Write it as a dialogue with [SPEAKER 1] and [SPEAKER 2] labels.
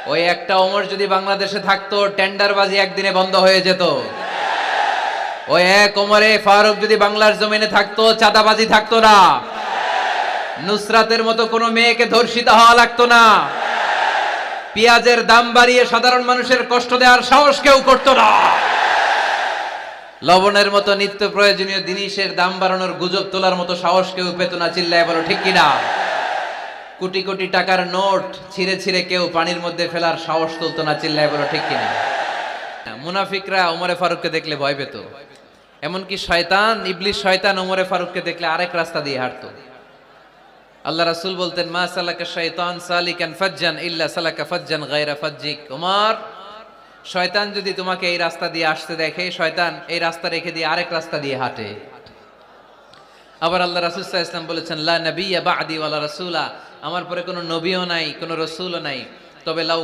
[SPEAKER 1] ওই একটা ওমর যদি বাংলাদেশে থাকতো, টেন্ডারবাজি একদিনে বন্ধ হয়ে যেত। ওই এক ওমরে ফারুক যদি বাংলার জমিনে থাকতো, চাঁদাবাজি থাকতো না। নুসরাতের মতো কোনো মেয়েকে ধর্ষিত হওয়া লাগতো না। পেঁয়াজের দাম বাড়িয়ে সাধারণ মানুষের কষ্ট দেওয়ার সাহস কেউ করতো না। লবণের মতো নিত্য প্রয়োজনীয় জিনিসের দাম বাড়ানোর গুজব তোলার মতো সাহস কেউ পেত না। চিল্লায় বলো ঠিক কিনা? কোটি কোটি টাকার নোট ছিঁড়ে ছিঁড়ে কেউ পানির মধ্যে ফেলার সাহস তুলতো না। চিল্লায় বলো ঠিক কিনা? মুনাফিকরা ওমরে ফারুককে দেখলে ভয় পেত। এমনকি শয়তান, ইবলিস শয়তান ওমরে ফারুককে দেখলে আরেক রাস্তা দিয়ে হাঁটতো। আল্লাহ রাসূল বলতেন, মা সালাকা শাইতান সালিকান ফাজ্জান ইল্লা সালাকা ফাজ্জান গায়রা ফাজ্জিক। ওমর, শয়তান যদি তোমাকে এই রাস্তা দিয়ে আসতে দেখে, শয়তান এই রাস্তা রেখে দিয়ে আরেক রাস্তা দিয়ে হাঁটে। আবার আল্লাহ রাসূল সাল্লাল্লাহু আলাইহি ওয়াসাল্লাম বলেছেন, লা নাবিয়্যা বা'দি ওয়ালা রাসূলা, আমার পরে কোনো নবীও নাই, কোনো রাসূলও নাই, তবে লাউ